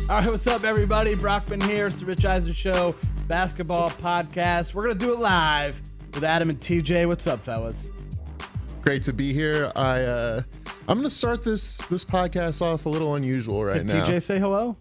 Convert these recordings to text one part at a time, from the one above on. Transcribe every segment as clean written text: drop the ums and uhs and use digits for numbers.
All right, what's up, everybody? Brockman here. It's the Rich Eisen Show basketball podcast. We're going to do it live with Adam and TJ. What's up, fellas? Great to be here. I'm going to start this podcast off a little unusual right now. TJ, say hello.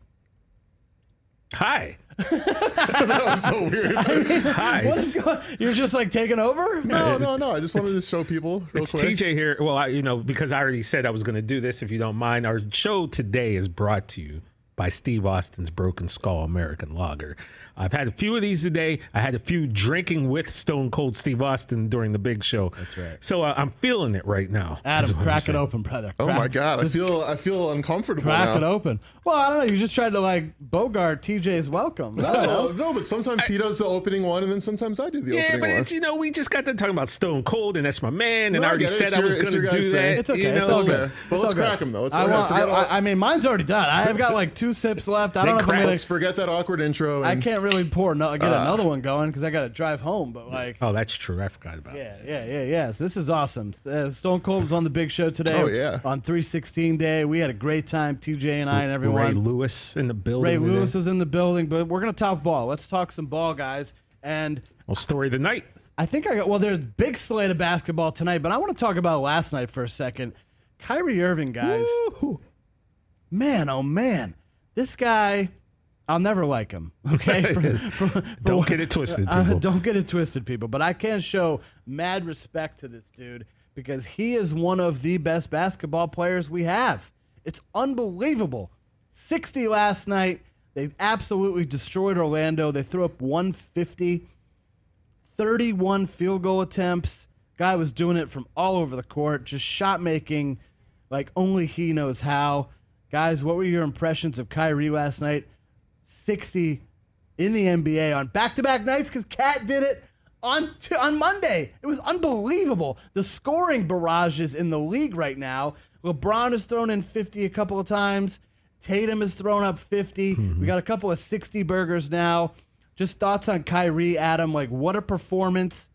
Hi. That was so weird. Hi. What is going? You're just like taking over? No. I just wanted to show people real It's quick. TJ here. Well, because I already said I was going to do this, if you don't mind. Our show today is brought to you by Steve Austin's Broken Skull American Lager. I've had a few of these today. I had a few drinking with Stone Cold Steve Austin during the big show. That's right. So I'm feeling it right now. Adam, crack it open, brother. Oh my God, I feel uncomfortable Crack now. it open. Well, I don't know. You just tried to like bogart TJ's welcome. No, but sometimes he does the opening one, and then sometimes I do the Yeah, opening but one. it's, we just got done talking about Stone Cold, and that's my man, and No, I already I get it. said It's I was your- going it's to your do guys' that. thing. It's okay. You It's know? all It's good. fair. But It's let's all good. crack him, though. I mean, mine's already done. I've got like 2 sips left. I don't know if I'm Let's gonna. forget that awkward intro. I And can't really get another one going because I got to drive home. But like, Oh, that's true. I forgot about it. yeah. So this is awesome. Stone Cold was on the big show today. Oh, yeah. On 316 day, we had a great time. TJ and I and everyone. Ray Lewis in the building. Ray today. Lewis was in the building, but we're gonna talk ball. Let's talk some ball, guys. And Well, story of the night. I think there's a big slate of basketball tonight, but I want to talk about last night for a second. Kyrie Irving, guys. Woo-hoo. Man, oh man, this guy, I'll never like him. Okay, Don't get it twisted, people. Don't get it twisted, people. But I can show mad respect to this dude because he is one of the best basketball players we have. It's unbelievable. 60 last night. They absolutely destroyed Orlando. They threw up 150, 31 field goal attempts. Guy was doing it from all over the court, just shot making like only he knows how. Guys, what were your impressions of Kyrie last night? 60 in the NBA on back-to-back nights because Kat did it on Monday. It was unbelievable. The scoring barrages in the league right now. LeBron has thrown in 50 a couple of times. Tatum has thrown up 50. We got a couple of 60 burgers now. Just thoughts on Kyrie, Adam. Like, what a performance.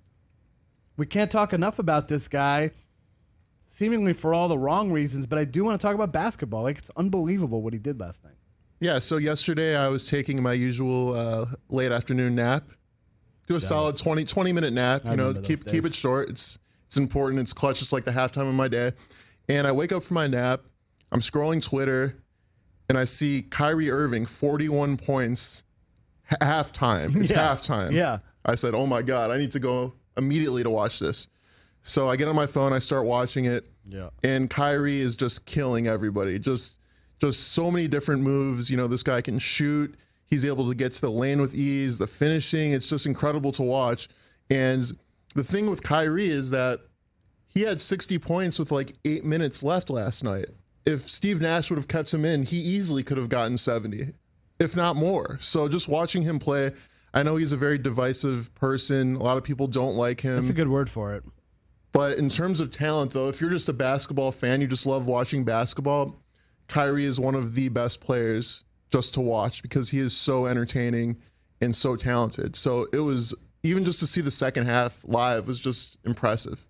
We can't talk enough about this guy, seemingly for all the wrong reasons, but I do want to talk about basketball. Like, it's unbelievable what he did last night. yeah, so yesterday I was taking my usual late afternoon nap. Do a solid 20-minute nap. You know, remember keep those days. it short. It's important. It's clutch. It's like the halftime of my day. And I wake up from my nap. I'm scrolling Twitter, and I see Kyrie Irving 41 points halftime. It's halftime. Yeah. I said, "Oh my God, I need to go immediately to watch this." So I get on my phone. I start watching it. Yeah. And Kyrie is just killing everybody. Just so many different moves. You know, this guy can shoot. He's able to get to the lane with ease. The finishing, it's just incredible to watch. And the thing with Kyrie is that he had 60 points with like 8 minutes left last night. If Steve Nash would have kept him in, he easily could have gotten 70, if not more. So just watching him play, I know he's a very divisive person. A lot of people don't like him. That's a good word for it. But in terms of talent, though, if you're just a basketball fan, you just love watching basketball, Kyrie is one of the best players just to watch because he is so entertaining and so talented. So it was, even just to see the second half live was just impressive.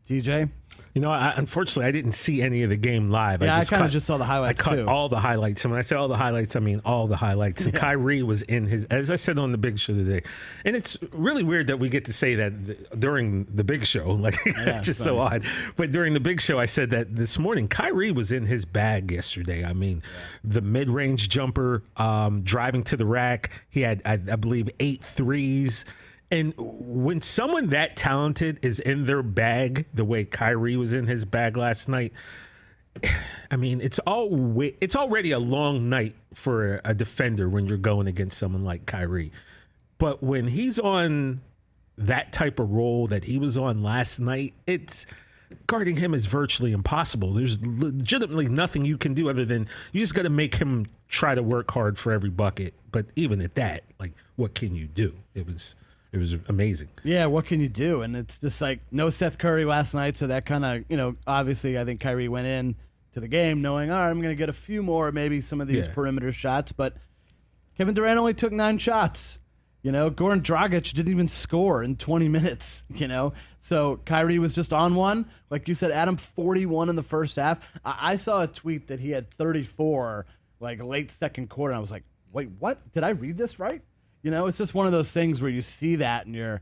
TJ? You know, unfortunately, I didn't see any of the game live. Yeah, I kind of just saw the highlights, I cut too. all the highlights. And when I say all the highlights, I mean all the highlights. And Kyrie was in his, as I said on the big show today. And it's really weird that we get to say that during the big show. Like, it's just so odd. But during the big show, I said that this morning, Kyrie was in his bag yesterday. I mean, the mid-range jumper, driving to the rack. He had, I believe, 8 threes. And when someone that talented is in their bag, the way Kyrie was in his bag last night, I mean, it's already a long night for a defender when you're going against someone like Kyrie. But when he's on that type of role that he was on last night, guarding him is virtually impossible. There's legitimately nothing you can do other than you just got to make him try to work hard for every bucket. But even at that, like, what can you do? It was amazing. Yeah, what can you do? And it's just like no Seth Curry last night, so that kind of, obviously I think Kyrie went in to the game knowing, all right, I'm going to get a few more, maybe some of these perimeter shots, but Kevin Durant only took 9 shots. Goran Dragic didn't even score in 20 minutes, So Kyrie was just on one. Like you said, Adam, 41 in the first half. I saw a tweet that he had 34 like late second quarter. And I was like, wait, what? Did I read this right? You know, it's just one of those things where you see that and you're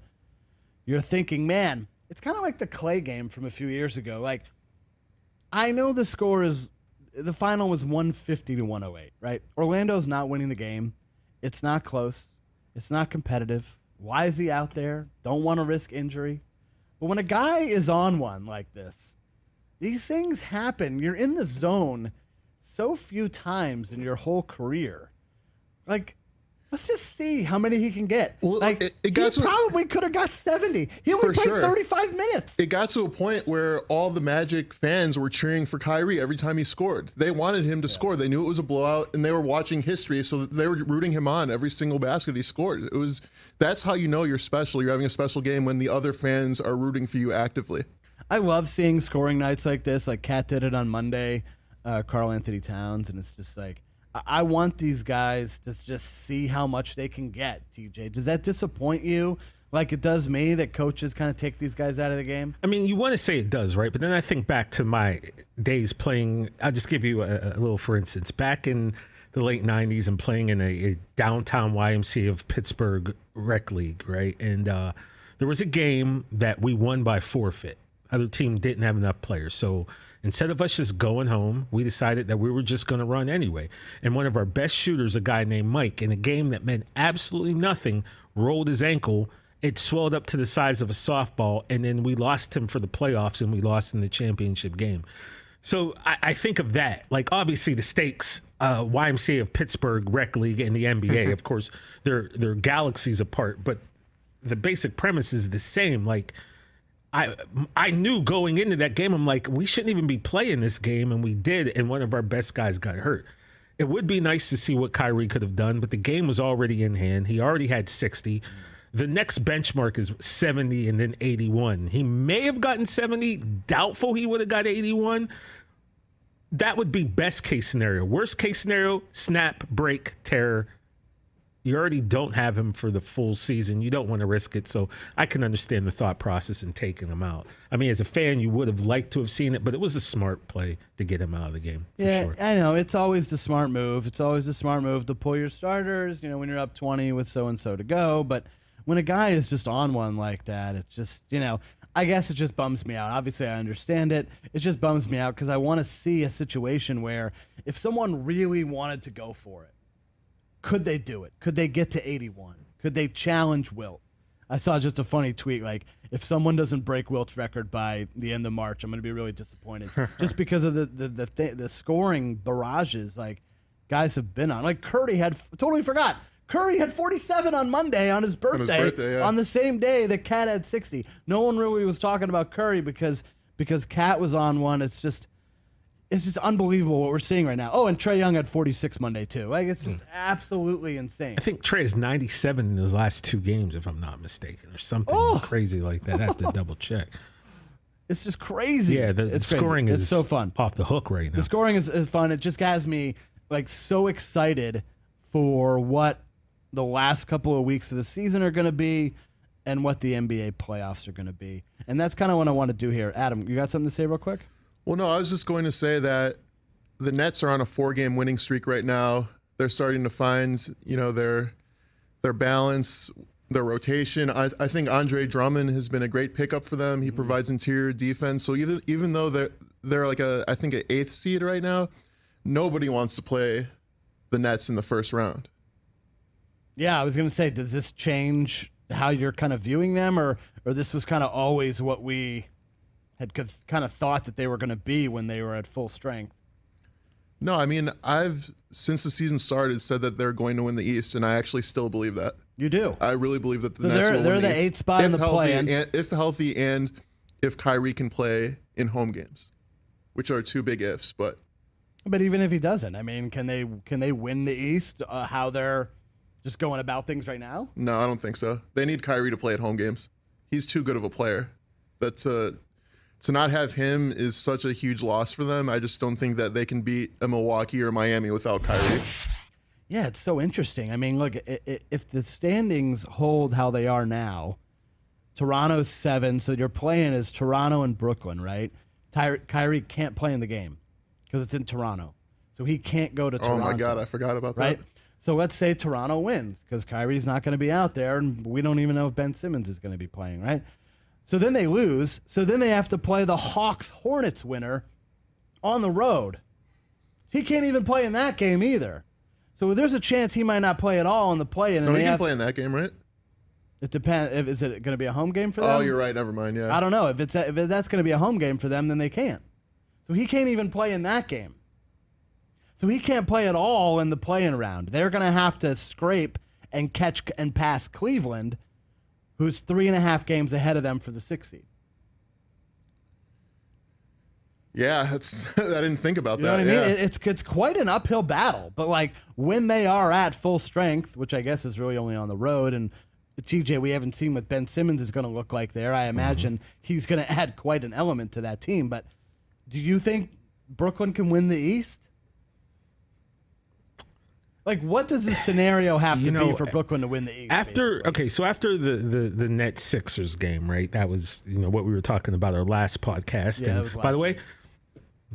thinking, man, it's kind of like the Clay game from a few years ago. Like, I know the final was 150 to 108, right? Orlando's not winning the game. It's not close. It's not competitive. Why is he out there? Don't want to risk injury. But when a guy is on one like this, these things happen. You're in the zone so few times in your whole career. Like, let's just see how many he can get. Well, like, he probably could have got 70. He only played 35 minutes. It got to a point where all the Magic fans were cheering for Kyrie every time he scored. They wanted him to score. They knew it was a blowout, and they were watching history, so they were rooting him on every single basket he scored. That's how you know you're special. You're having a special game when the other fans are rooting for you actively. I love seeing scoring nights like this. Like Kat did it on Monday, Karl Anthony Towns, and it's just like, I want these guys to just see how much they can get, TJ. Does that disappoint you like it does me that coaches kind of take these guys out of the game? I mean, you want to say it does, right? But then I think back to my days playing. I'll just give you a little, for instance, back in the late 90s and playing in a downtown YMCA of Pittsburgh rec league, right? And there was a game that we won by forfeit. Other team didn't have enough players. So instead of us just going home, we decided that we were just going to run anyway. And one of our best shooters, a guy named Mike, in a game that meant absolutely nothing, rolled his ankle. It swelled up to the size of a softball, and then we lost him for the playoffs, and we lost in the championship game. So I think of that. Like, obviously, the stakes, YMCA of Pittsburgh Rec League and the NBA, of course, they're galaxies apart, but the basic premise is the same. Like, I knew going into that game, I'm like, we shouldn't even be playing this game, and we did, and one of our best guys got hurt. It would be nice to see what Kyrie could have done, but the game was already in hand. He already had 60. The next benchmark is 70 and then 81. He may have gotten 70. Doubtful he would have got 81. That would be best case scenario. Worst case scenario, snap, break, tear. You already don't have him for the full season. You don't want to risk it. So I can understand the thought process in taking him out. I mean, as a fan, you would have liked to have seen it, but it was a smart play to get him out of the game. Yeah, for sure. I know. It's always the smart move. It's always the smart move to pull your starters, when you're up 20 with so-and-so to go. But when a guy is just on one like that, it's just, I guess it just bums me out. Obviously, I understand it. It just bums me out because I want to see a situation where if someone really wanted to go for it, could they do it? Could they get to 81? Could they challenge Wilt? I saw just a funny tweet, like, if someone doesn't break Wilt's record by the end of March, I'm going to be really disappointed. Just because of the scoring barrages, like, guys have been on. Like, Curry totally forgot. Curry had 47 on Monday on his birthday, on the same day that Kat had 60. No one really was talking about Curry because Kat was on one. It's just unbelievable what we're seeing right now. Oh, and Trae Young had 46 Monday, too. Like, it's just absolutely insane. I think Trae is 97 in his last 2 games, if I'm not mistaken, or something crazy like that. I have to double check. It's just crazy. Yeah, the scoring is so fun. Off the hook right now. The scoring is fun. It just has me, like, so excited for what the last couple of weeks of the season are going to be and what the NBA playoffs are going to be. And that's kind of what I want to do here. Adam, you got something to say real quick? Well, no, I was just going to say that the Nets are on a 4-game winning streak right now. They're starting to find, their balance, their rotation. I think Andre Drummond has been a great pickup for them. He provides interior defense. So even though they're like I think an 8th seed right now, nobody wants to play the Nets in the first round. Yeah, I was going to say, does this change how you're kind of viewing them, or this was kind of always what we had kind of thought that they were going to be when they were at full strength? No, I mean, I've, since the season started, said that they're going to win the East, and I actually still believe that. You do? I really believe that the Nets will win they're the East 8th spot in the play-in. If healthy and if Kyrie can play in home games, which are 2 big ifs. But even if he doesn't, I mean, can they win the East, how they're just going about things right now? No, I don't think so. They need Kyrie to play at home games. He's too good of a player. To not have him is such a huge loss for them. I just don't think that they can beat a Milwaukee or Miami without Kyrie. Yeah, it's so interesting. I mean, look, if the standings hold how they are now, Toronto's 7, so you're playing as Toronto and Brooklyn, right? Kyrie can't play in the game because it's in Toronto. So he can't go to Toronto. Oh my God, I forgot about right? that. So let's say Toronto wins because Kyrie's not going to be out there, and we don't even know if Ben Simmons is going to be playing, right? So then they lose. So then they have to play the Hawks-Hornets winner on the road. He can't even play in that game either. So there's a chance he might not play at all in the play-in. No, he can play in that game, right? It depends. Is it going to be a home game for them? Oh, you're right. Never mind. Yeah. I don't know. If that's going to be a home game for them, then they can't. So he can't even play in that game. So he can't play at all in the play-in round. They're going to have to scrape and catch and pass Cleveland, who's 3.5 games ahead of them for the 6th seed. Yeah, I didn't think about You know that. what I mean? Yeah. It's quite an uphill battle. But like when they are at full strength, which I guess is really only on the road, and TJ, we haven't seen what Ben Simmons is going to look like there. I imagine he's going to add quite an element to that team. But do you think Brooklyn can win the East? Like, what does the scenario have to be for Brooklyn to win the East? After the Nets Sixers game, right? That was what we were talking about our last podcast. Yeah, and by the way,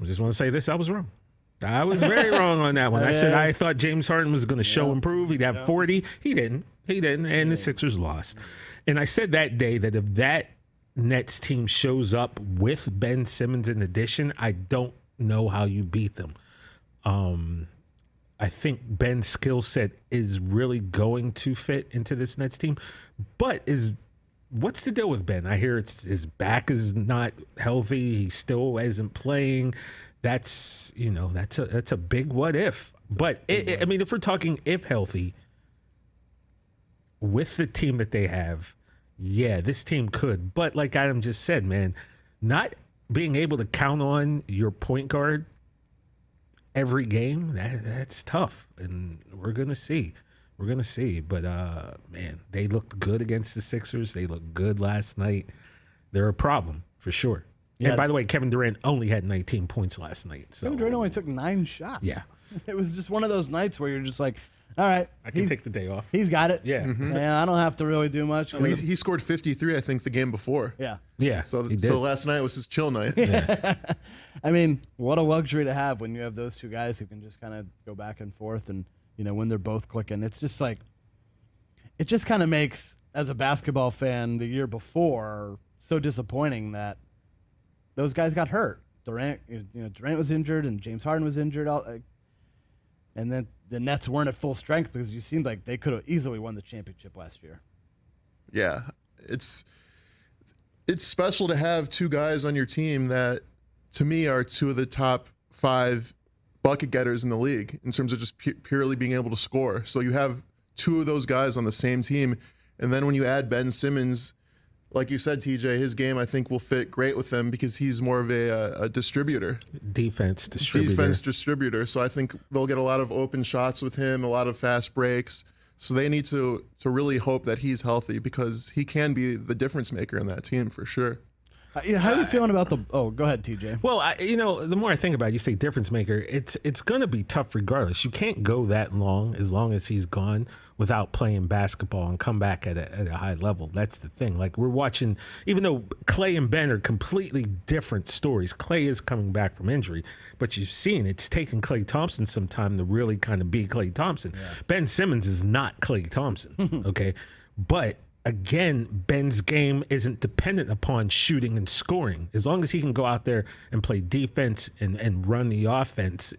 I just want to say this: I was wrong. I was very wrong on that one. I said I thought James Harden was going to show improve. He'd have 40. He didn't, and the Sixers lost. And I said that day that if that Nets team shows up with Ben Simmons in addition, I don't know how you beat them. I think Ben's skill set is really going to fit into this Nets team. But what's the deal with Ben? I hear his back is not healthy. He still isn't playing. That's a big what if. But I mean, if we're talking if healthy, with the team that they have, yeah, this team could. But like Adam just said, man, not being able to count on your point guard every game, that's tough. And we're going to see. But, man, they looked good against the Sixers. They looked good last night. They're a problem, for sure. Yeah. And by the way, Kevin Durant only had 19 points last night. So Kevin Durant only took 9 shots. Yeah. It was just one of those nights where you're just like, all right. I can take the day off. He's got it. Yeah. And I don't have to really do much. He scored 53, I think, the game before. Yeah. Yeah. So last night was his chill night. Yeah. I mean, what a luxury to have when you have those two guys who can just kind of go back and forth and, when they're both clicking. It's just like, it just kind of makes, as a basketball fan the year before, so disappointing that those guys got hurt. Durant was injured and James Harden was injured. And then the Nets weren't at full strength because you seemed like they could have easily won the championship last year. Yeah. It's special to have two guys on your team that, to me, are two of the top 5 bucket getters in the league in terms of just purely being able to score. So you have two of those guys on the same team. And then when you add Ben Simmons, like you said, TJ, his game, I think, will fit great with them because he's more of a distributor. Defense distributor. So I think they'll get a lot of open shots with him, a lot of fast breaks. So they need to really hope that he's healthy because he can be the difference maker in that team for sure. How are you feeling about the? Oh, go ahead, TJ. Well, the more I think about it, you say difference maker. It's going to be tough regardless. You can't go that long as he's gone without playing basketball and come back at a high level. That's the thing. Like we're watching, even though Clay and Ben are completely different stories. Clay is coming back from injury, but you've seen it's taken Klay Thompson some time to really kind of be Klay Thompson. Yeah. Ben Simmons is not Klay Thompson. Okay, but. Again, Ben's game isn't dependent upon shooting and scoring. As long as he can go out there and play defense and run the offense,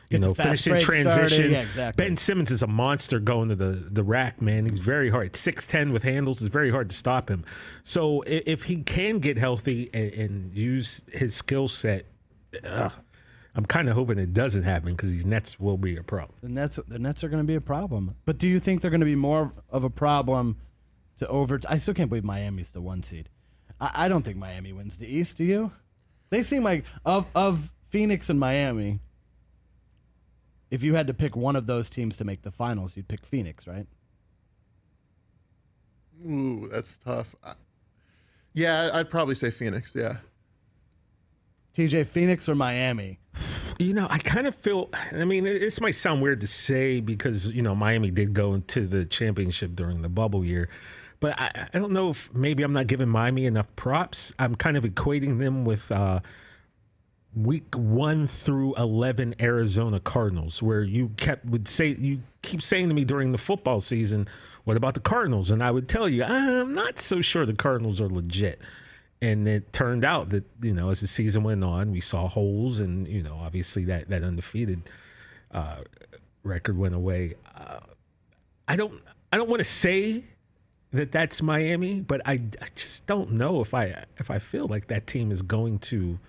finish in transition. Yeah, exactly. Ben Simmons is a monster going to the rack, man. He's very hard. 6'10" with handles. It's very hard to stop him. So if he can get healthy and use his skill set, I'm kind of hoping it doesn't happen because these Nets will be a problem. The Nets are going to be a problem. But do you think they're going to be more of a problem I still can't believe Miami's the 1 seed. I don't think Miami wins the East. Do you? They seem like of Phoenix and Miami. If you had to pick one of those teams to make the finals, you'd pick Phoenix, right? Ooh, that's tough. Yeah, I'd probably say Phoenix. Yeah. TJ, Phoenix or Miami? I kind of feel, this might sound weird to say because, Miami did go into the championship during the bubble year. But I don't know if maybe I'm not giving Miami enough props. I'm kind of equating them with week 1 through 11 Arizona Cardinals, where you keep saying to me during the football season, what about the Cardinals? And I would tell you, I'm not so sure the Cardinals are legit. And it turned out that, as the season went on, we saw holes, and, obviously that undefeated record went away. I don't want to say that that's Miami, but I just don't know if I feel like that team is going to,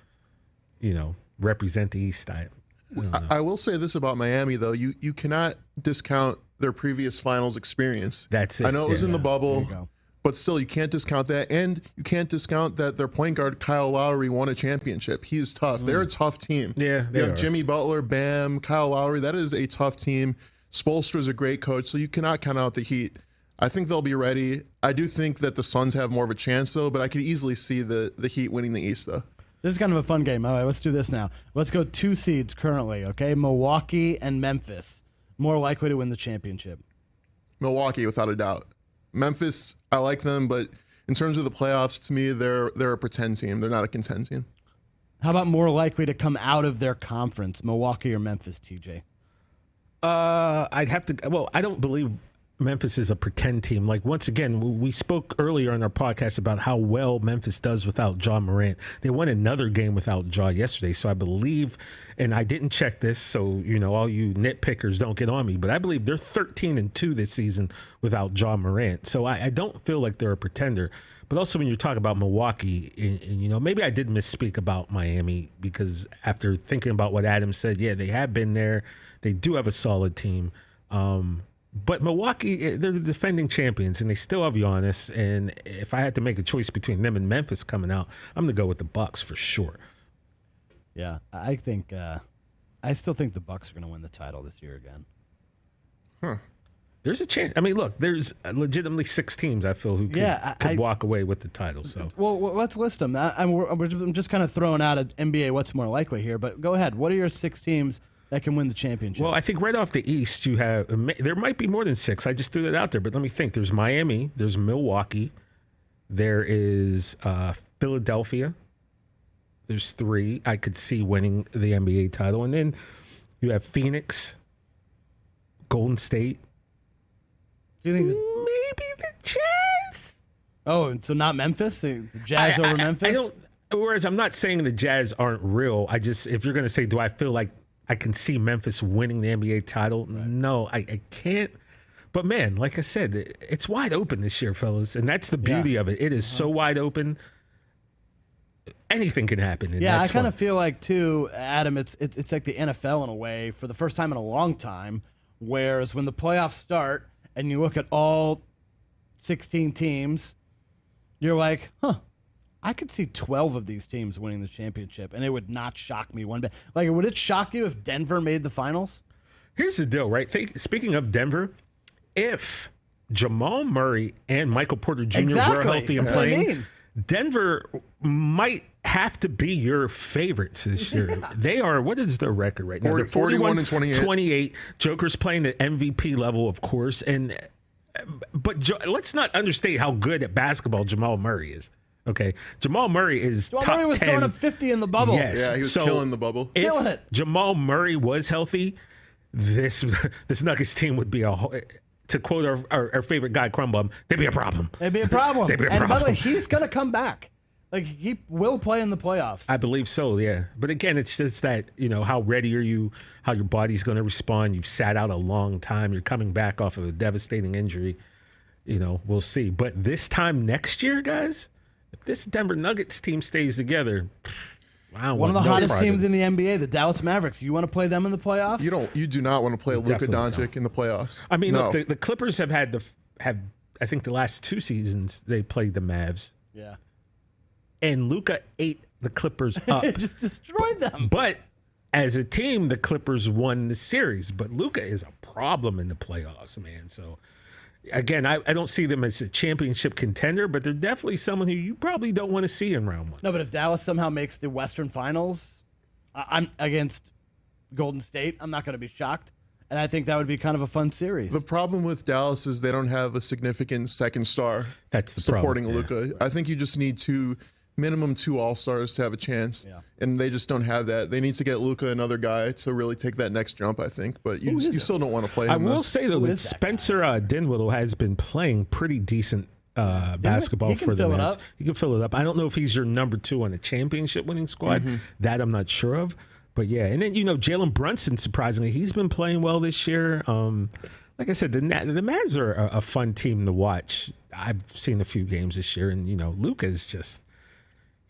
represent the East. I will say this about Miami, though. You cannot discount their previous finals experience. That's it. I know it was in the bubble, but still, you can't discount that. And you can't discount that their point guard, Kyle Lowry, won a championship. He's tough. They're a tough team. Yeah, you have Jimmy Butler, Bam, Kyle Lowry. That is a tough team. Spoelstra's a great coach, so you cannot count out the Heat. I think they'll be ready. I do think that the Suns have more of a chance, though, but I could easily see the Heat winning the East, though. This is kind of a fun game. All right, let's do this now. Let's go 2 seeds currently, okay? Milwaukee and Memphis. More likely to win the championship. Milwaukee, without a doubt. Memphis, I like them, but in terms of the playoffs, to me, they're a pretend team. They're not a contend team. How about more likely to come out of their conference, Milwaukee or Memphis, TJ? I'd have to. Well, I don't believe Memphis is a pretend team. Like, once again, we spoke earlier on our podcast about how well Memphis does without Ja Morant. They won another game without Ja yesterday. So I believe, and I didn't check this, so, all you nitpickers don't get on me, but I believe they're 13-2 this season without Ja Morant. So I don't feel like they're a pretender. But also when you talk about Milwaukee, and maybe I did misspeak about Miami, because after thinking about what Adam said, yeah, they have been there. They do have a solid team. But Milwaukee, they're the defending champions, and they still have Giannis. And if I had to make a choice between them and Memphis coming out, I'm going to go with the Bucks for sure. Yeah, I think I still think the Bucks are going to win the title this year again. Huh. There's a chance. I mean, look, there's legitimately 6 teams I feel who could walk away with the title. So, well, let's list them. I'm just kind of throwing out an NBA what's more likely here, but go ahead. What are your 6 teams that can win the championship? Well, I think right off the East, you have, there might be more than 6. I just threw that out there, but let me think. There's Miami, there's Milwaukee, there is Philadelphia. There's 3 I could see winning the NBA title. And then you have Phoenix, Golden State. Do you think maybe the Jazz? Oh, so not Memphis? The Jazz over Memphis? Whereas I'm not saying the Jazz aren't real. I just, if you're going to say, do I feel like I can see Memphis winning the NBA title? Right. No, I can't. But, man, like I said, it's wide open this year, fellas. And that's the beauty of it. It is so wide open. Anything can happen. And I kind of feel like, too, Adam, it's like the NFL in a way for the first time in a long time, whereas when the playoffs start and you look at all 16 teams, you're like, I could see 12 of these teams winning the championship, and it would not shock me one bit. Like, would it shock you if Denver made the finals? Here's the deal, right? Speaking of Denver, if Jamal Murray and Michael Porter Jr. were healthy and playing, Denver might have to be your favorites this year. They are, what is their record right now? They're 41 and 28. Joker's playing at MVP level, of course. But let's not understate how good at basketball Jamal Murray is. Okay, Jamal Murray is top 10. Murray was throwing up 50 in the bubble. Yes. Yeah, he was killing the bubble. Killing it. Jamal Murray was healthy, this Nuggets team would be to quote our favorite guy, Crumbum, they'd be a problem. They'd be a problem. They'd be a and problem. by the way, he's going to come back. Like, he will play in the playoffs. I believe so, yeah. But again, it's just that, how ready are you, how your body's going to respond. You've sat out a long time. You're coming back off of a devastating injury. We'll see. But this time next year, guys, if this Denver Nuggets team stays together, one of the hottest teams in the NBA, the Dallas Mavericks. You want to play them in the playoffs? You do not want to play Luka Doncic in the playoffs. I mean, look, the Clippers have I think the last 2 seasons they played the Mavs. Yeah. And Luka ate the Clippers up. Just destroyed them. But as a team, the Clippers won the series. But Luka is a problem in the playoffs, man. So, again, I don't see them as a championship contender, but they're definitely someone who you probably don't want to see in round 1. No, but if Dallas somehow makes the Western Finals, I'm against Golden State, I'm not going to be shocked. And I think that would be kind of a fun series. The problem with Dallas is they don't have a significant second star That's the supporting problem. Luka. I think you just need 2 minimum 2 All-Stars to have a chance. Yeah. And they just don't have that. They need to get Luka, another guy, to really take that next jump, I think. But you still don't want to play him. I will say, though, that Spencer Dinwiddie has been playing pretty decent basketball for the Mavs. He can fill it up. I don't know if he's your number 2 on the championship winning squad. That I'm not sure of. But yeah, and then, Jalen Brunson, surprisingly, he's been playing well this year. Like I said, the Mavs are a fun team to watch. I've seen a few games this year, and, Luka is just,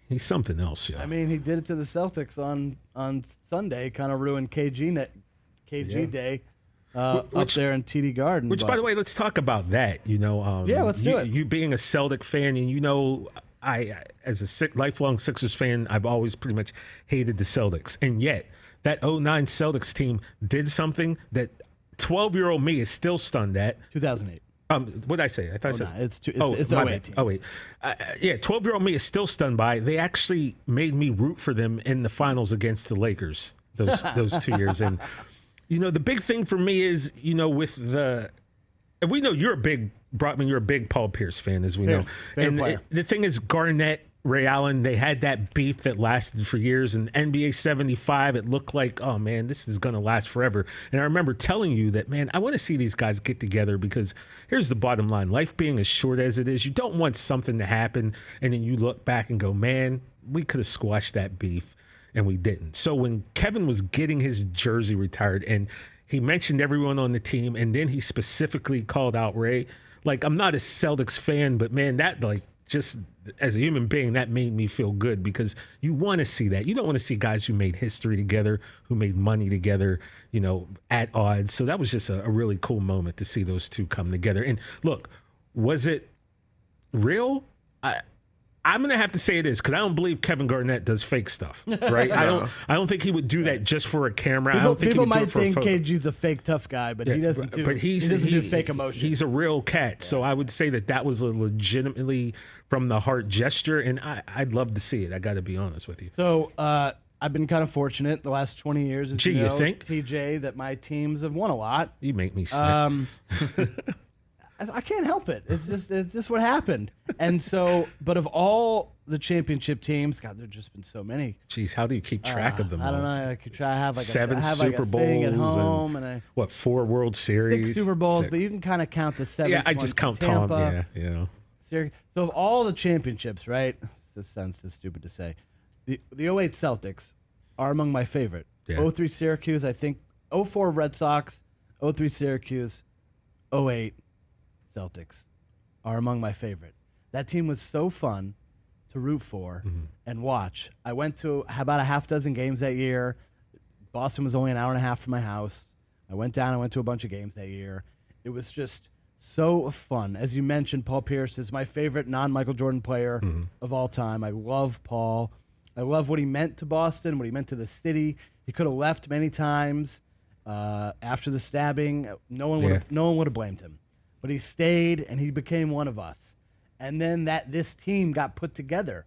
he's something else. Yeah. I mean, he did it to the Celtics on Sunday, kind of ruined KG Day. Up there in TD Garden. By the way, let's talk about that. Let's do it. You being a Celtic fan, and I, as a lifelong Sixers fan, I've always pretty much hated the Celtics. And yet, that 2009 Celtics team did something that 12-year-old me is still stunned at. 2008. What did I say? I thought I said it's 08. Oh, wait. 12-year-old me is still stunned by. They actually made me root for them in the finals against the Lakers those 2 years. And the big thing for me is, and we know you're a big, Brockman, you're a big Paul Pierce fan, as we know. And the thing is, Garnett, Ray Allen, they had that beef that lasted for years. And NBA 75, it looked like, oh, man, this is going to last forever. And I remember telling you that, man, I want to see these guys get together, because here's the bottom line. Life being as short as it is, you don't want something to happen and then you look back and go, man, we could have squashed that beef. And we didn't. So when Kevin was getting his jersey retired and he mentioned everyone on the team, and then he specifically called out Ray, like, I'm not a Celtics fan, but man, that, like, just as a human being, that made me feel good, because you want to see that. You don't want to see guys who made history together, who made money together, at odds. So that was just a really cool moment to see those two come together. And look, was it real? I'm going to have to say it is, because I don't believe Kevin Garnett does fake stuff, right? No. I don't think he would do that just for a camera. People, I don't think people he would do might it for a think photo. KG's a fake tough guy, but he doesn't do. He doesn't do fake emotion. He's a real cat, so I would say that was a legitimately from the heart gesture, and I'd love to see it. I got to be honest with you. So I've been kind of fortunate the last 20 years. As you think, TJ, that my teams have won a lot. You make me sick. I can't help it. It's just what happened. And so, but of all the championship teams, God, there've just been so many. Jeez, how do you keep track of them? I don't know. I could try to have like 7 Super Bowls at home, and 4 World Series, 6 Super Bowls. But you can kind of count the 7. Yeah, I just count Tampa, Tom. Yeah. So of all the championships, right? This sounds so stupid to say. The 08 Celtics are among my favorite. Yeah. 03 Syracuse, I think. 04 Red Sox, 03 Syracuse, 08 Celtics are among my favorite. That team was so fun to root for and watch. I went to about a half dozen games that year. Boston was only an hour and a half from my house. I went down and went to a bunch of games that year. It was just so fun. As you mentioned, Paul Pierce is my favorite non-Michael Jordan player of all time. I love Paul. I love what he meant to Boston, what he meant to the city. He could have left many times after the stabbing. No one would have blamed him. But he stayed, and he became one of us. And then this team got put together.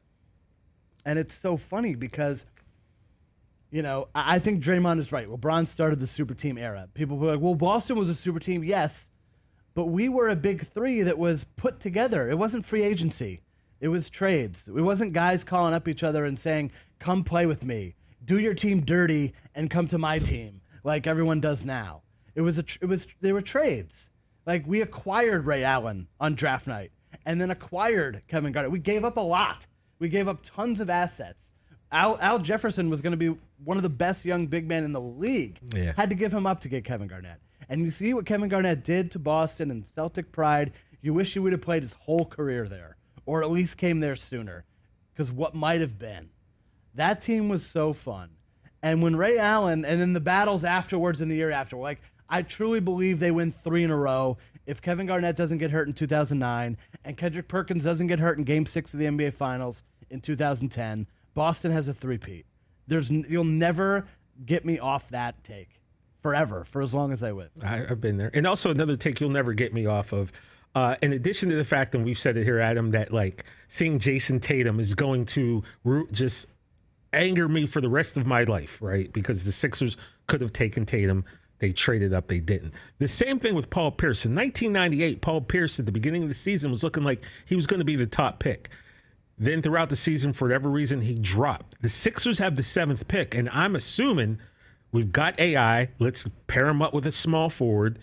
And it's so funny because, I think Draymond is right. LeBron started the super team era. People were like, well, Boston was a super team. Yes, but we were a big three that was put together. It wasn't free agency. It was trades. It wasn't guys calling up each other and saying, come play with me. Do your team dirty and come to my team like everyone does now. They were trades. Like, we acquired Ray Allen on draft night and then acquired Kevin Garnett. We gave up a lot. We gave up tons of assets. Al Jefferson was going to be one of the best young big men in the league. Yeah. Had to give him up to get Kevin Garnett. And you see what Kevin Garnett did to Boston and Celtic pride. You wish he would have played his whole career there, or at least came there sooner, because what might have been. That team was so fun. And when Ray Allen, and then the battles afterwards and the year after, like, I truly believe they win 3 in a row. If Kevin Garnett doesn't get hurt in 2009 and Kendrick Perkins doesn't get hurt in Game 6 of the NBA Finals in 2010, Boston has a three-peat. You'll never get me off that take. Forever, for as long as I live. I've been there. And also another take you'll never get me off of. In addition to the fact, and we've said it here, Adam, that like seeing Jason Tatum is going to just anger me for the rest of my life, right? Because the Sixers could have taken Tatum. They traded up. They didn't. The same thing with Paul Pierce. In 1998, Paul Pierce at the beginning of the season was looking like he was going to be the top pick. Then throughout the season, for whatever reason, he dropped. The Sixers have the 7th pick, and I'm assuming we've got AI. Let's pair him up with a small forward.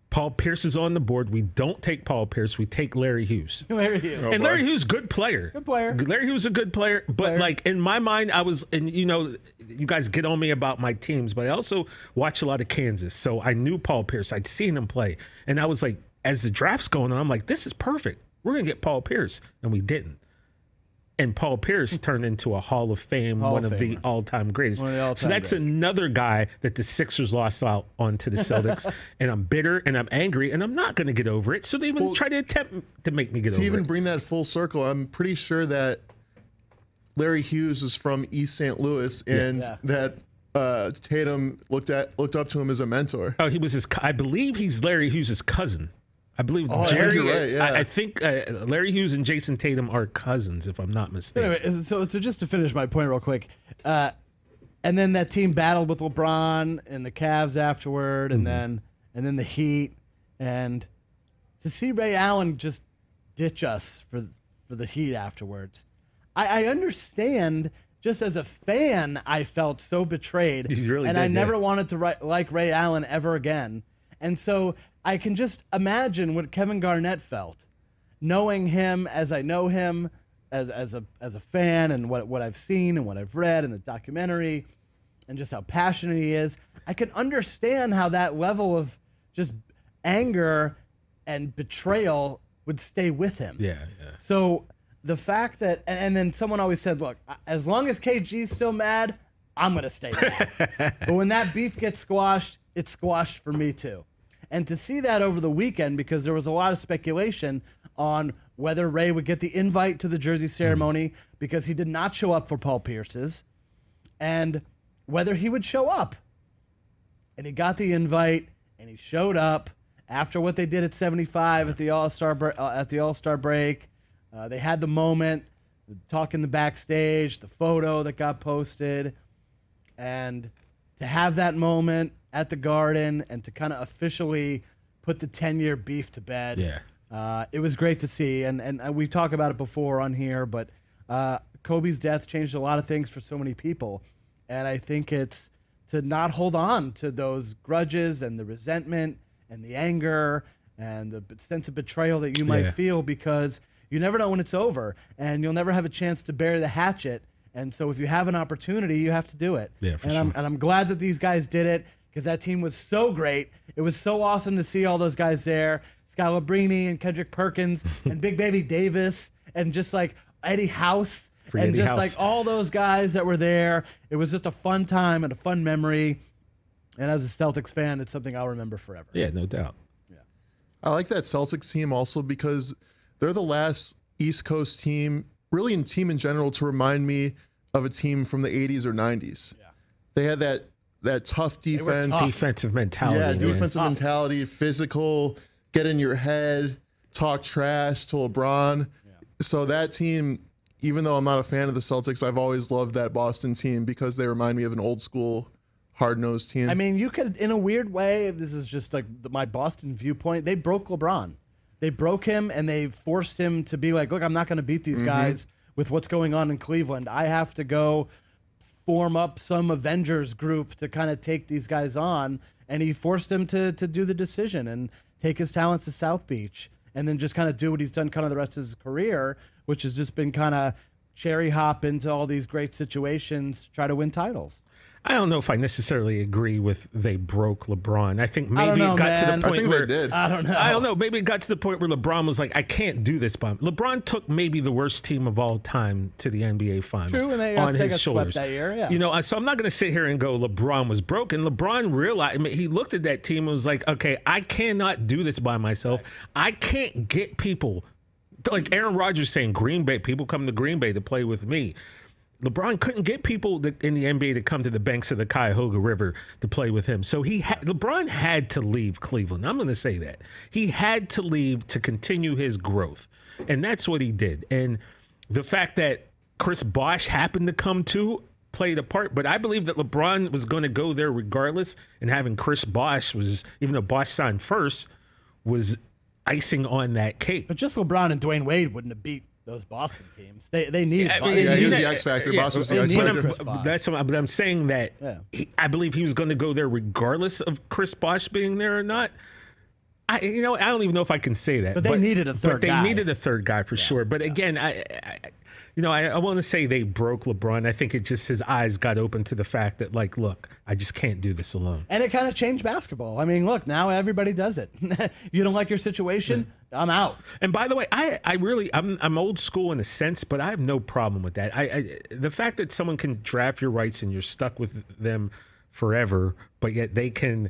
Paul Pierce is on the board. We don't take Paul Pierce. We take Larry Hughes. Larry Hughes. And Larry Hughes, good player. Good player. Larry Hughes is a good player. But like in my mind, I was, and you know, you guys get on me about my teams, but I also watch a lot of Kansas. So I knew Paul Pierce. I'd seen him play. And I was like, as the draft's going on, I'm like, this is perfect. We're going to get Paul Pierce. And we didn't. And Paul Pierce turned into a Hall of Fame, one of the all-time greatest. So that's another guy that the Sixers lost out on to the Celtics. And I'm bitter and I'm angry and I'm not going to get over it. So they even try to attempt to make me get over it. To even bring that full circle, I'm pretty sure that Larry Hughes was from East St. Louis and that Tatum looked up to him as a mentor. Oh, he was his. I believe he's Larry Hughes' cousin. I believe Jerry. Right, yeah. I think Larry Hughes and Jason Tatum are cousins, if I'm not mistaken. Anyway, so just to finish my point real quick, and then that team battled with LeBron and the Cavs afterward, and then the Heat, and to see Ray Allen just ditch us for the Heat afterwards, I understand. Just as a fan, I felt so betrayed, I never wanted to like Ray Allen ever again, and so I can just imagine what Kevin Garnett felt, knowing him as I know him, as a fan, and what I've seen and what I've read in the documentary, and just how passionate he is. I can understand how that level of just anger and betrayal would stay with him. Yeah. So the fact that, and then someone always said, look, as long as KG's still mad, I'm going to stay mad. But when that beef gets squashed, it's squashed for me too. And to see that over the weekend, because there was a lot of speculation on whether Ray would get the invite to the jersey ceremony because he did not show up for Paul Pierce's, and whether he would show up. And he got the invite, and he showed up after what they did at 75 at the All-Star break. They had the moment, the talk in the backstage, the photo that got posted, and to have that moment at the Garden and to kind of officially put the 10-year beef to bed. It was great to see. And we talked about it before on here, but Kobe's death changed a lot of things for so many people. And I think it's to not hold on to those grudges and the resentment and the anger and the sense of betrayal that you might feel, because you never know when it's over and you'll never have a chance to bury the hatchet. And so if you have an opportunity, you have to do it. Yeah, for sure. I'm glad that these guys did it, because that team was so great. It was so awesome to see all those guys there. Scalabrine and Kendrick Perkins and Big Baby Davis and just like Eddie House and just like all those guys that were there. It was just a fun time and a fun memory. And as a Celtics fan, it's something I'll remember forever. Yeah, no doubt. Yeah. I like that Celtics team also because they're the last East Coast team, really in team in general, to remind me of a team from the 80s or 90s. Yeah. They had that tough defense. Defensive mentality. Yeah, defensive mentality, physical, get in your head, talk trash to LeBron. Yeah. So that team, even though I'm not a fan of the Celtics, I've always loved that Boston team because they remind me of an old school, hard-nosed team. I mean, you could, in a weird way, this is just like my Boston viewpoint, they broke LeBron. They broke him and they forced him to be like, look, I'm not going to beat these guys with what's going on in Cleveland. I have to go form up some Avengers group to kind of take these guys on. And he forced him to do the decision and take his talents to South Beach and then just kind of do what he's done kind of the rest of his career, which has just been kind of cherry hop into all these great situations, try to win titles. I don't know if I necessarily agree with they broke LeBron. I think maybe it got to the point where they did. I don't know. I don't know. Maybe it got to the point where LeBron was like, I can't do this by him. LeBron took maybe the worst team of all time to the NBA Finals. True, and they on got his shoulders that year. Yeah. You know, so I'm not going to sit here and go LeBron was broken. LeBron realized, I mean, he looked at that team and was like, okay, I cannot do this by myself. Right. I can't get people like Aaron Rodgers saying Green Bay, people come to Green Bay to play with me. LeBron couldn't get people in the NBA to come to the banks of the Cuyahoga River to play with him. So LeBron had to leave Cleveland. I'm going to say that. He had to leave to continue his growth. And that's what he did. And the fact that Chris Bosh happened to come to played a part. But I believe that LeBron was going to go there regardless. And having Chris Bosh was, even though Bosh signed first, was icing on that cake. But just LeBron and Dwayne Wade wouldn't have beat those Boston teams. They need. I mean, Yeah, he was the X factor. Boss was the X factor. But I'm saying that I believe he was going to go there regardless of Chris Bosh being there or not. I don't even know if I can say that. But they needed a third guy. They needed a third guy for sure. But again, I want to say they broke LeBron. I think it just his eyes got open to the fact that, like, look, I just can't do this alone. And it kind of changed basketball. I mean, look, now everybody does it. You don't like your situation? I'm out. And by the way, I'm old school in a sense, but I have no problem with that. The fact that someone can draft your rights and you're stuck with them forever, but yet they can,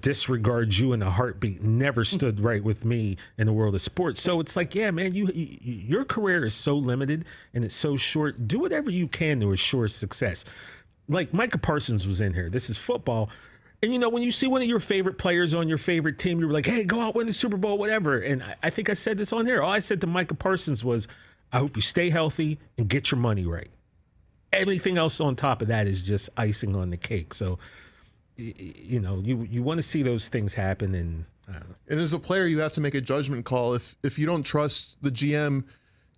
disregard you in a heartbeat, never stood right with me in the world of sports. So it's like, yeah, man, your career is so limited and it's so short. Do whatever you can to assure success. Like Micah Parsons was in here. This is football. And, when you see one of your favorite players on your favorite team, you're like, hey, go out, win the Super Bowl, whatever. And I think I said this on here. All I said to Micah Parsons was, I hope you stay healthy and get your money right. Everything else on top of that is just icing on the cake. So, you want to see those things happen. And I don't know. And as a player, you have to make a judgment call. If you don't trust the GM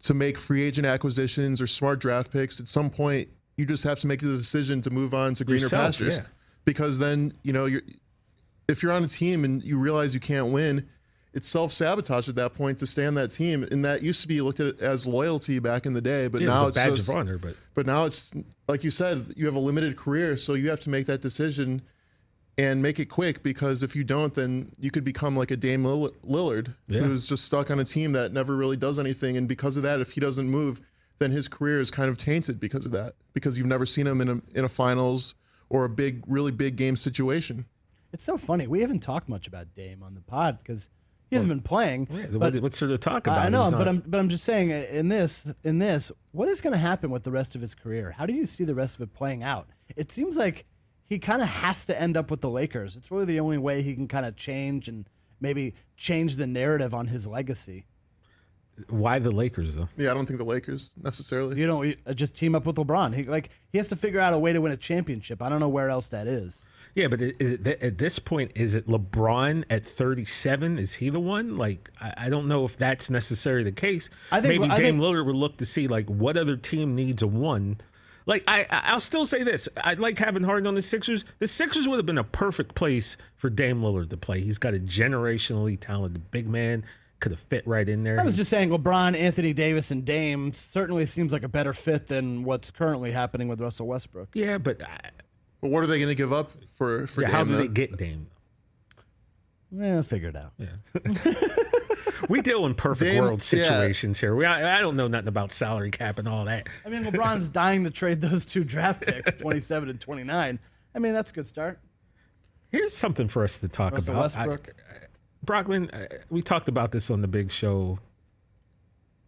to make free agent acquisitions or smart draft picks, at some point, you just have to make the decision to move on to greener pastures. Yeah. Because then, if you're on a team and you realize you can't win, it's self-sabotage at that point to stay on that team. And that used to be looked at as loyalty back in the day, but now it's a badge of honor. But now it's, like you said, you have a limited career, so you have to make that decision and make it quick, because if you don't, then you could become like a Dame Lillard, who's just stuck on a team that never really does anything. And because of that, if he doesn't move, then his career is kind of tainted because of that, because you've never seen him in a finals or a really big game situation. It's so funny. We haven't talked much about Dame on the pod because he hasn't been playing. Yeah, what's there to talk about? I know, but I'm just saying in this, what is going to happen with the rest of his career? How do you see the rest of it playing out? It seems like he kind of has to end up with the Lakers. It's really the only way he can kind of change and maybe change the narrative on his legacy. Why the Lakers, though? Yeah, I don't think the Lakers necessarily. You don't just team up with LeBron. He has to figure out a way to win a championship. I don't know where else that is. Yeah, but at this point, is it LeBron at 37? Is he the one? Like, I don't know if that's necessarily the case. Maybe Dame Lillard would look to see, like, what other team needs a one. Like, I'll still say this. I like having Harden on the Sixers. The Sixers would have been a perfect place for Dame Lillard to play. He's got a generationally talented big man. Could have fit right in there. I was just saying LeBron, Anthony Davis, and Dame certainly seems like a better fit than what's currently happening with Russell Westbrook. Yeah, but what are they going to give up for Dame? How do they get Dame? Figure it out. Yeah. We deal in perfect world situations here. I don't know nothing about salary cap and all that. I mean, LeBron's dying to trade those two draft picks, 27 and 29. I mean, that's a good start. Here's something for us to talk Russell about. Westbrook. Brockman, we talked about this on the big show.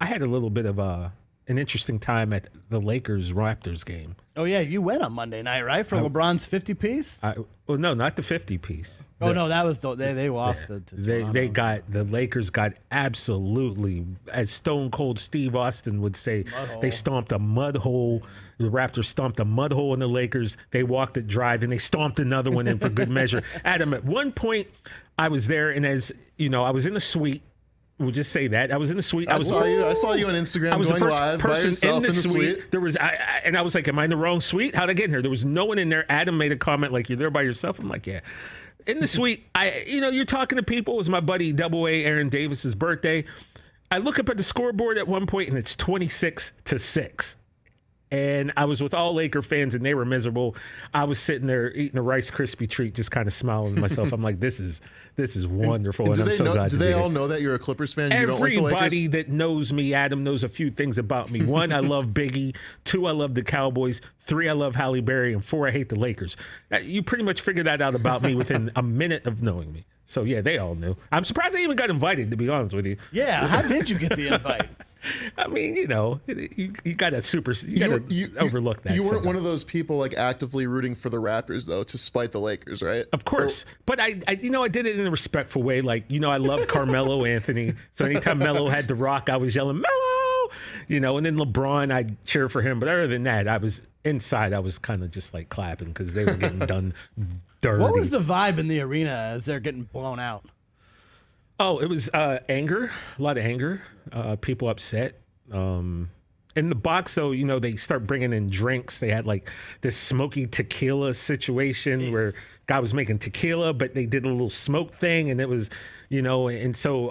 I had a little bit of an interesting time at the Lakers-Raptors game. Oh, yeah, you went on Monday night, right? For LeBron's 50-piece? Well, no, not the 50-piece. No, that was they lost to Toronto. The Lakers got absolutely, as Stone Cold Steve Austin would say, they stomped a mud hole. The Raptors stomped a mud hole in the Lakers. They walked it dry, then they stomped another one in for good measure. Adam, at one point, I was there, and as you know, I was in the suite. We'll just say that I was in the suite. I saw you on Instagram. I was going the first live person by yourself in the suite. There was, and I was like, "Am I in the wrong suite? How'd I get in here?" There was no one in there. Adam made a comment like, "You're there by yourself." I'm like, "Yeah." In the suite, you're talking to people. It was my buddy Double A Aaron Davis's birthday. I look up at the scoreboard at one point, and it's 26-6. And I was with all Laker fans, and they were miserable. I was sitting there eating a Rice Krispie treat, just kind of smiling to myself. I'm like, this is wonderful, and I'm so glad. Do they all know that you're a Clippers fan? Everybody that knows me, Adam, knows a few things about me. 1, I love Biggie. 2, I love the Cowboys. 3, I love Halle Berry. And 4, I hate the Lakers. You pretty much figured that out about me within a minute of knowing me. So, yeah, they all knew. I'm surprised I even got invited, to be honest with you. Yeah, how did you get the invite? I mean, you got to overlook that. You weren't one of those people like actively rooting for the Raptors though, to spite the Lakers, right? Of course, but I did it in a respectful way. Like, I loved Carmelo Anthony, so anytime Melo had the rock, I was yelling Melo, and then LeBron, I'd cheer for him. But other than that, I was inside. I was kind of just like clapping because they were getting done dirty. What was the vibe in the arena as they're getting blown out? Oh, it was anger, a lot of anger, people upset. In the box, though, you know, they start bringing in drinks. They had like this smoky tequila situation where guy was making tequila, but they did a little smoke thing, and it was, you know, and so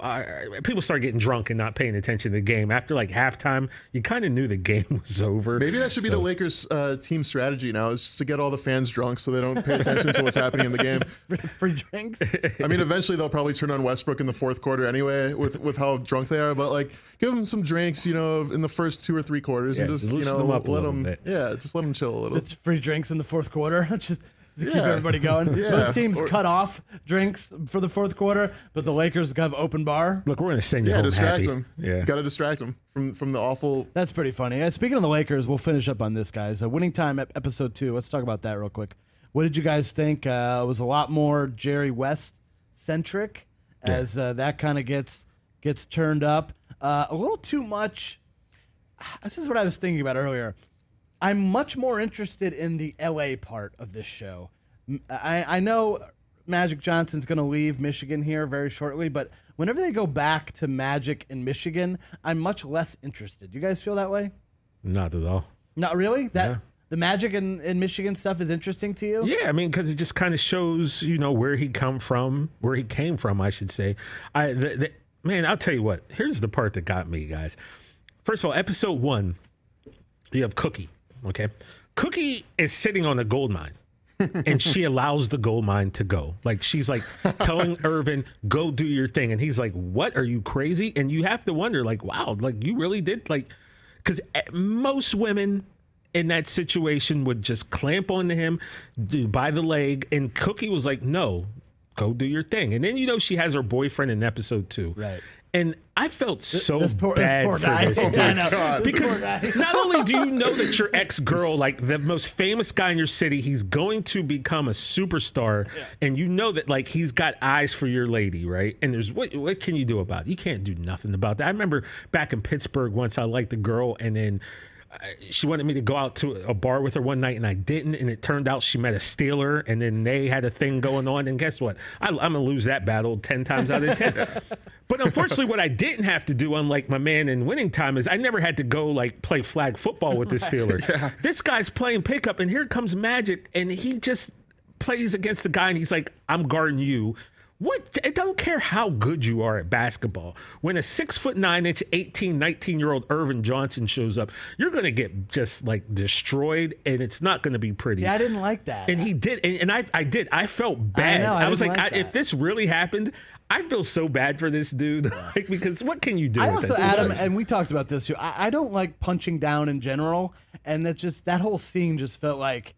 people start getting drunk and not paying attention to the game. After like halftime, you kind of knew the game was over. Maybe that should be the Lakers team strategy now, is just to get all the fans drunk so they don't pay attention to what's happening in the game. Free drinks. I mean, eventually they'll probably turn on Westbrook in the fourth quarter anyway, with how drunk they are. But like, give them some drinks, you know, in the first 2 or 3 quarters, and just, you know, them up let them, just let them chill a little. It's free drinks in the fourth quarter. Just to keep everybody going. Most teams cut off drinks for the fourth quarter, but the Lakers have open bar. Look, we're going to send you home distract happy. them. Yeah, got to distract them from the awful. That's pretty funny. Speaking of the Lakers, we'll finish up on this, guys. Winning Time, episode 2. Let's talk about that real quick. What did you guys think? It was a lot more Jerry West centric, as that kind of gets turned up. A little too much. This is what I was thinking about earlier. I'm much more interested in the LA part of this show. I know Magic Johnson's going to leave Michigan here very shortly, but whenever they go back to Magic in Michigan, I'm much less interested. You guys feel that way? Not at all. Not really? The Magic in Michigan stuff is interesting to you? Yeah, I mean, because it just kind of shows, you know, where he came from, I should say. Man, I'll tell you what. Here's the part that got me, guys. First of all, episode 1, you have Cookie. Okay, Cookie is sitting on a gold mine, and she allows the gold mine to go. Like, she's like telling Irvin, "Go do your thing," and he's like, "What? Are you crazy?" And you have to wonder, like, wow, like you really did, like, because most women in that situation would just clamp onto him by the leg, and Cookie was like, "No, go do your thing." And then, you know, she has her boyfriend in episode 2, right? And I felt so this poor bad guy. for this dude. I know. Because not only do you know that your ex-girl, like the most famous guy in your city, he's going to become a superstar, and you know that like he's got eyes for your lady, right? And there's what can you do about it? You can't do nothing about that. I remember back in Pittsburgh once I liked a girl, and then she wanted me to go out to a bar with her one night, and I didn't, and it turned out she met a stealer, and then they had a thing going on, and guess what? I'm going to lose that battle 10 times out of 10. But unfortunately, what I didn't have to do, unlike my man in Winning Time, is I never had to go like play flag football with the stealer. This guy's playing pickup, and here comes Magic, and he just plays against the guy, and he's like, "I'm guarding you." What? I don't care how good you are at basketball. When a 6'9", 18, 19-year-old Irvin Johnson shows up, you're going to get just like destroyed, and it's not going to be pretty. Yeah, I didn't like that. And he did, and I did. I felt bad. I was like, if this really happened, I feel so bad for this dude. Like, because what can you do? I with also, that Adam, and we talked about this too. I don't like punching down in general, and that whole scene just felt like,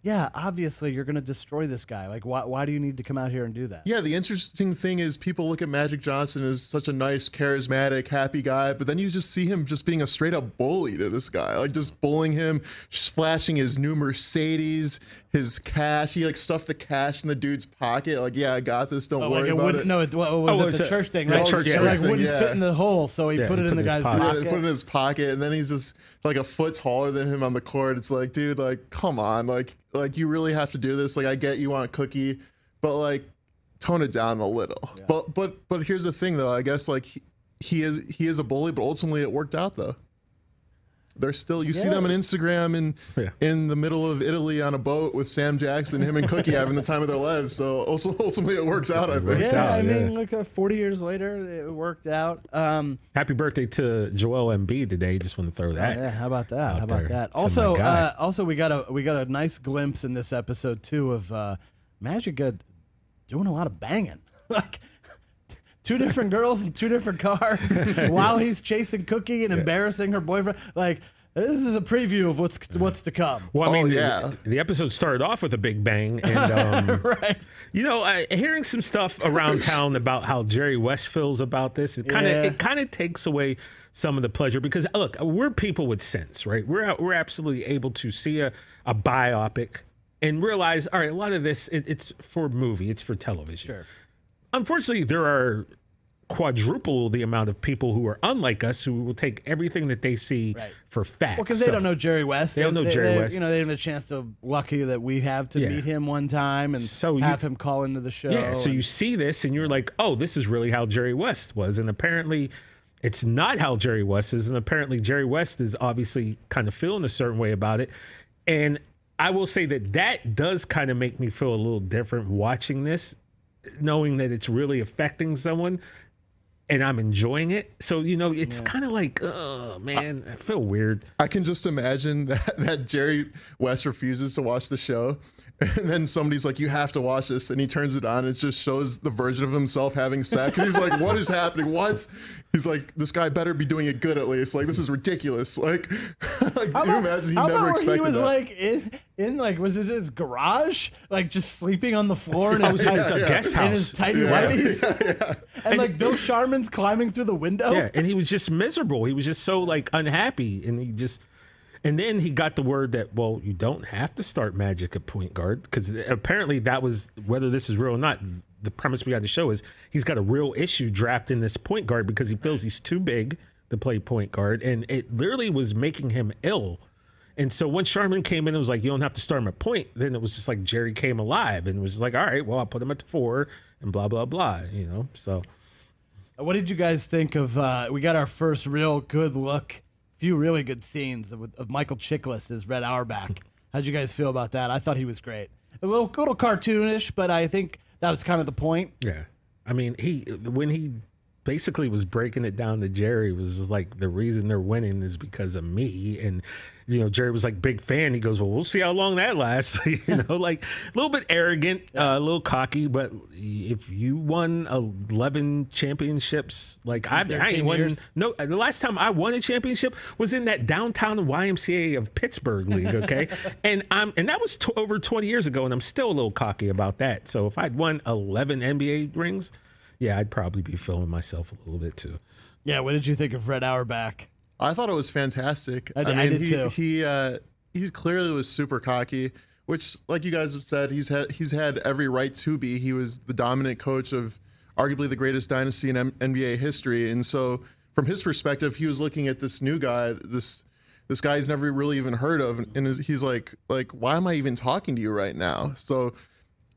yeah, obviously you're going to destroy this guy. Like, why do you need to come out here and do that? Yeah, the interesting thing is people look at Magic Johnson as such a nice, charismatic, happy guy, but then you just see him just being a straight up bully to this guy, like just bullying him, just flashing his new Mercedes, his cash. He like stuffed the cash in the dude's pocket. Like, yeah, I got this. Don't worry about it. No, it was the church thing, right? Church it like wouldn't fit in the hole, so he put it in the guy's pocket. Yeah, put it in his pocket, and then he's just like a foot taller than him on the court. It's like, dude, like, come on, like you really have to do this. Like, I get you want a cookie, but like, tone it down a little. Yeah. But here's the thing, though. I guess like he is a bully, but ultimately it worked out though. They're still, you see them on Instagram in the middle of Italy on a boat with Sam Jackson, him and Cookie having the time of their lives. So also ultimately it works out, I think. Yeah, I mean, look, 40 years later, it worked out. Happy birthday to Joel Embiid today. Just want to throw that. Yeah, how about that? How about that? Also, we got a nice glimpse in this episode too of Magic doing a lot of banging. Like, 2 different girls in 2 different cars while he's chasing Cookie and embarrassing her boyfriend. Like, this is a preview of what's to come. Well, I mean, the episode started off with a big bang, and right. You know, hearing some stuff around town about how Jerry West feels about this, it kind of takes away some of the pleasure, because look, we're people with sense, right? We're absolutely able to see a biopic and realize, all right, a lot of this it's for movie, it's for television. Sure. Unfortunately, there are quadruple the amount of people who are unlike us who will take everything that they see for fact. Well, because they don't know Jerry West. They don't know Jerry West. You know, they have a chance to, lucky that we have to meet him one time and have him call into the show. Yeah, so you see this and you're like, oh, this is really how Jerry West was. And apparently It's not how Jerry West is, and apparently Jerry West is obviously kind of feeling a certain way about it. And I will say that does kind of make me feel a little different watching this, knowing that it's really affecting someone and I'm enjoying it. So, it's kind of like, oh, man, I feel weird. I can just imagine that Jerry West refuses to watch the show. And then somebody's like, you have to watch this. And he turns it on. And it just shows the version of himself having sex. And he's like, what is happening? What? He's like, this guy better be doing it good at least. Like, this is ridiculous. Like, can you imagine? He never expected he was that. Like was it his garage? Like just sleeping on the floor in his guest house. In his tidy whities. And like Bill Sharman's climbing through the window. Yeah, and he was just miserable. He was just so like unhappy. And then he got the word that, well, you don't have to start Magic at point guard, because apparently that was, whether this is real or not, the premise we got to show is he's got a real issue drafting this point guard because he feels he's too big to play point guard. And it literally was making him ill. And so when Sharman came in and was like, you don't have to start him at point, then it was just like Jerry came alive and was just like, all right, well, I'll put him at the 4 and blah, blah, blah, so. What did you guys think of, we got our first real good look, few really good scenes of Michael Chiklis as Red Auerbach. How'd you guys feel about that? I thought he was great. A little cartoonish, but I think that was kind of the point. Yeah. I mean, when he basically was breaking it down to Jerry, was just like, the reason they're winning is because of me. And, Jerry was like, big fan. He goes, well, we'll see how long that lasts. Like a little bit arrogant, a little cocky, but if you won 11 championships, like I ain't won. No, the last time I won a championship was in that downtown YMCA of Pittsburgh league. Okay. and that was over 20 years ago. And I'm still a little cocky about that. So if I'd won 11 NBA rings, yeah, I'd probably be feeling myself a little bit too. Yeah. What did you think of Red Auerbach? I thought it was fantastic. I did too. He clearly was super cocky, which, like you guys have said, he's had every right to be. He was the dominant coach of arguably the greatest dynasty in NBA history, and so from his perspective, he was looking at this new guy, this guy he's never really even heard of, and he's like, why am I even talking to you right now? So,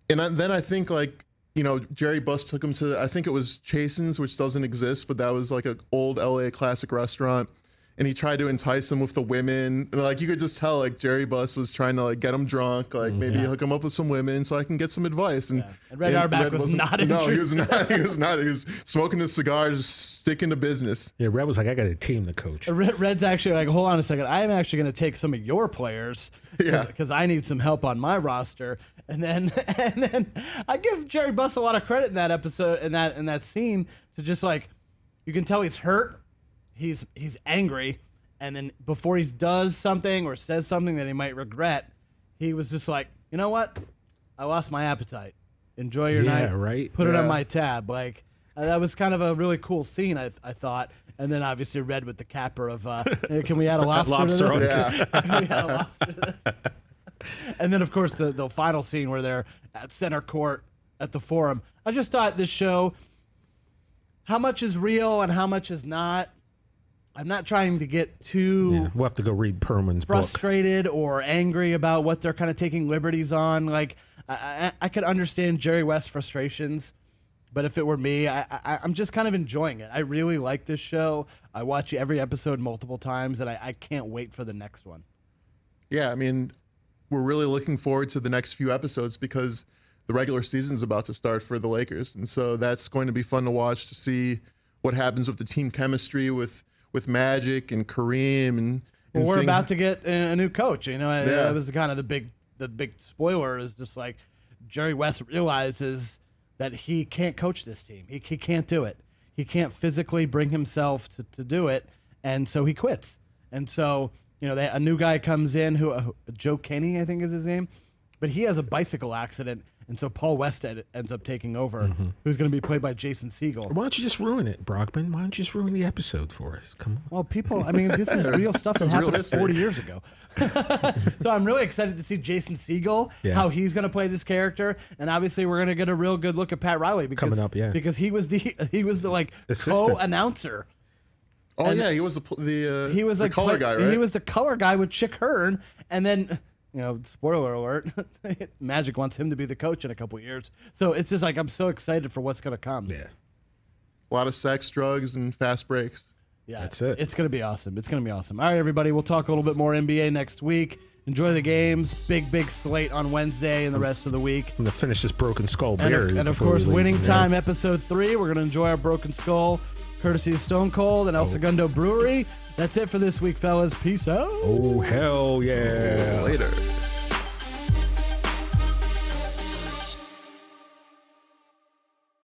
then I think Jerry Buss took him to, I think it was Chasen's, which doesn't exist, but that was like an old LA classic restaurant. And he tried to entice him with the women. And you could just tell Jerry Buss was trying to get him drunk, maybe hook him up with some women so I can get some advice. And Red Auerbach was not interested. No, he was not. He was not. He was smoking his cigar, just sticking to business. Yeah, Red was like, I got a team to coach. Red's actually like, hold on a second. I am actually going to take some of your players because I need some help on my roster. And then I give Jerry Buss a lot of credit in that episode, in that scene, to just you can tell he's hurt. He's angry, and then before he does something or says something that he might regret, he was just like, you know what? I lost my appetite. Enjoy your night. Yeah, right. Put it on my tab. That was kind of a really cool scene, I thought. And then obviously Red with the capper of, hey, can we add a lobster to this? Can we add a lobster to this? And then, of course, the final scene where they're at center court at the Forum. I just thought this show, how much is real and how much is not. I'm not trying to get too we'll have to go read Perlman's frustrated or angry about what they're kind of taking liberties on. I could understand Jerry West's frustrations, but if it were me, I'm just kind of enjoying it. I really like this show. I watch every episode multiple times, and I can't wait for the next one. Yeah, I mean, we're really looking forward to the next few episodes because the regular season is about to start for the Lakers, and so that's going to be fun to watch, to see what happens with the team chemistry with Magic and Kareem and we're about to get a new coach. That was kind of the big spoiler is just Jerry West realizes that he can't coach this team. He can't do it. He can't physically bring himself to do it, and so he quits. And so a new guy comes in who Joe Kenny, I think is his name, but he has a bicycle accident. And so Paul West ends up taking over, who's going to be played by Jason Segel. Why don't you just ruin it, Brockman? Why don't you just ruin the episode for us? Come on. Well, people, this is real stuff that happened 40 years ago. So I'm really excited to see Jason Segel, how he's going to play this character. And obviously we're going to get a real good look at Pat Riley because he was the co-announcer. Oh, and he was the color guy, right? He was the color guy with Chick Hearn, and then spoiler alert, Magic wants him to be the coach in a couple of years. So it's just I'm so excited for what's going to come. Yeah. a lot of sex, drugs, and fast breaks. Yeah, That's it. It's going to be awesome. It's going to be awesome. All right, everybody. We'll talk a little bit more NBA next week. Enjoy the games. Big slate on Wednesday and the rest of the week. I'm going to finish this Broken Skull And beer. of before we course, leave, Winning you know? Time, Episode 3. We're going to enjoy our Broken Skull, courtesy of Stone Cold and El Segundo Brewery. That's it for this week, fellas. Peace out. Oh, hell yeah. Later.